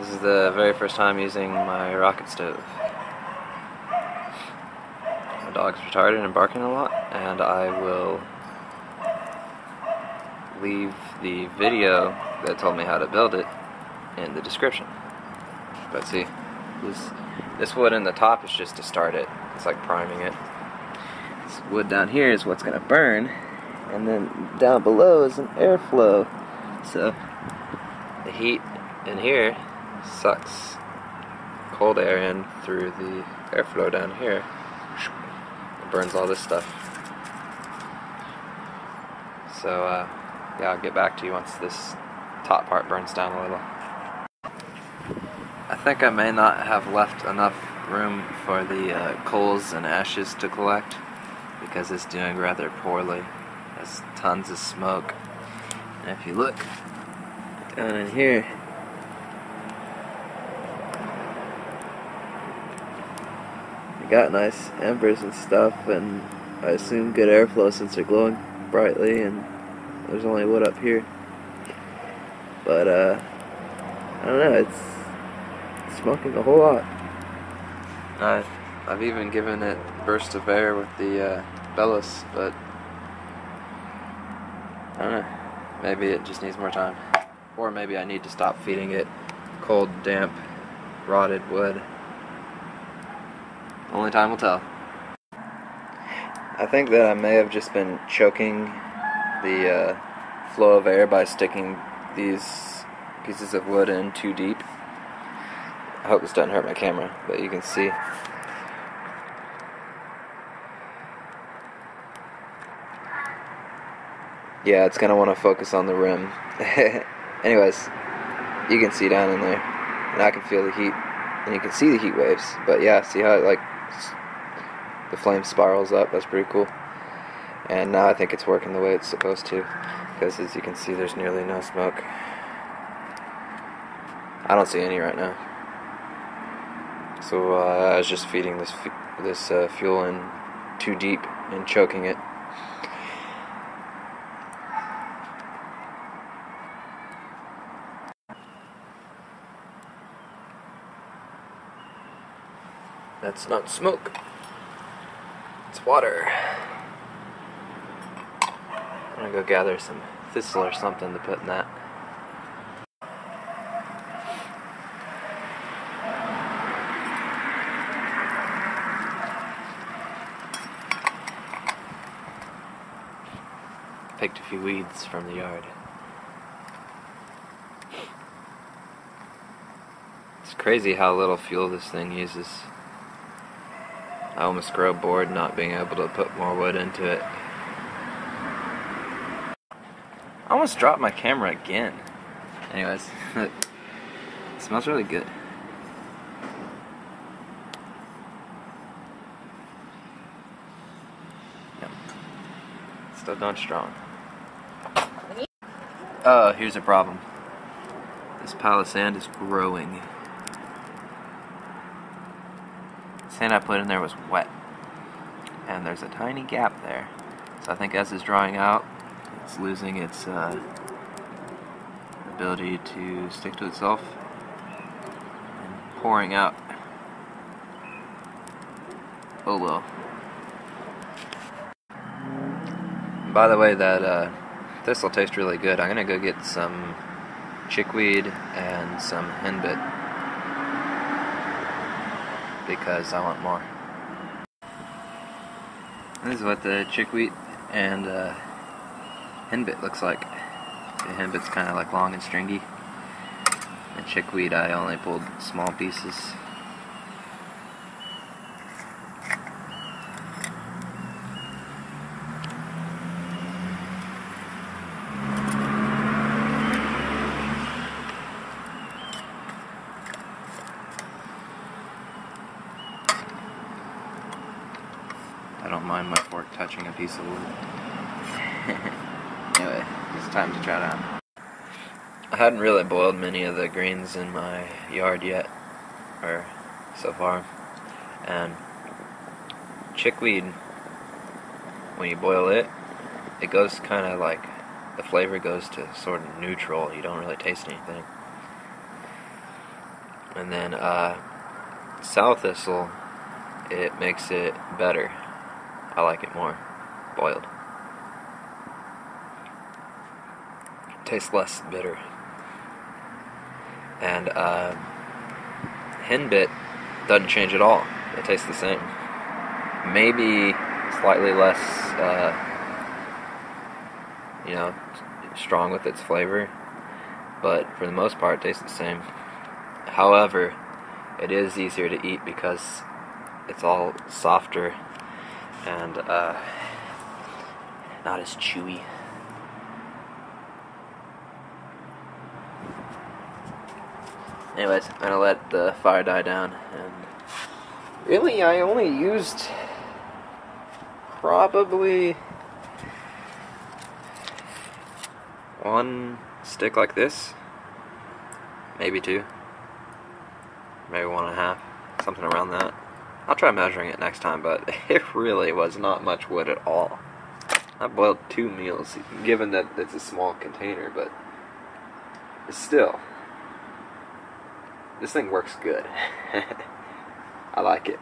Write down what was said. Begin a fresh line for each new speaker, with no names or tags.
This is the very first time using my rocket stove. My dog's retarded and barking a lot, and I will leave the video that told me how to build it in the description. But see, this wood in the top is just to start it. It's like priming it. This wood down here is what's gonna burn, and then down below is an airflow. So the heat in here sucks cold air in through the airflow down here. It burns all this stuff. So yeah, I'll get back to you once this top part burns down a little. I think I may not have left enough room for the coals and ashes to collect because it's doing rather poorly. There's tons of smoke. And if you look down in here, you got nice embers and stuff, and I assume good airflow since they're glowing brightly, and there's only wood up here. But I don't know, it's smoking a whole lot. I've even given it bursts of air with the bellows, but I don't know, maybe it just needs more time. Or maybe I need to stop feeding it cold, damp, rotted wood. Only time will tell. I think that I may have just been choking the flow of air by sticking these pieces of wood in too deep. I hope this doesn't hurt my camera, but you can see. Yeah, it's gonna want to focus on the rim. Anyways, you can see down in there, and I can feel the heat, and you can see the heat waves. But yeah, see how it, the flame spirals up? That's pretty cool. And now I think it's working the way it's supposed to, because as you can see, there's nearly no smoke. I don't see any right now. So I was just feeding this fuel in too deep and choking it. That's not smoke. It's water. I'm gonna go gather some thistle or something to put in that. Picked a few weeds from the yard. It's crazy how little fuel this thing uses. I almost grow bored not being able to put more wood into it. I almost dropped my camera again. Anyways, it smells really good. Yep. Still going strong. Oh, here's a problem. This pile of sand is growing. Sand I put in there was wet, and there's a tiny gap there. So I think as it's drying out, it's losing its ability to stick to itself and pouring out. Oh well. By the way, that this'll taste really good. I'm gonna go get some chickweed and some henbit, because I want more. This is what the chickweed and henbit looks like. The henbit's kind of like long and stringy. And chickweed I only pulled small pieces. I don't mind my fork touching a piece of wood. Anyway, it's time to try it out. I hadn't really boiled many of the greens in my yard yet, or so far. And chickweed, when you boil it, it goes kind of like, the flavor goes to sort of neutral. You don't really taste anything. And then sow thistle, it makes it better. I like it more boiled. Tastes less bitter. And henbit doesn't change at all. It tastes the same. Maybe slightly less, strong with its flavor, but for the most part, it tastes the same. However, it is easier to eat because it's all softer and not as chewy. Anyways, I'm gonna let the fire die down, and really I only used probably one stick like this, maybe two, maybe 1.5, something around that. I'll try measuring it next time, but it really was not much wood at all. I boiled 2 meals, given that it's a small container, but still, this thing works good. I like it.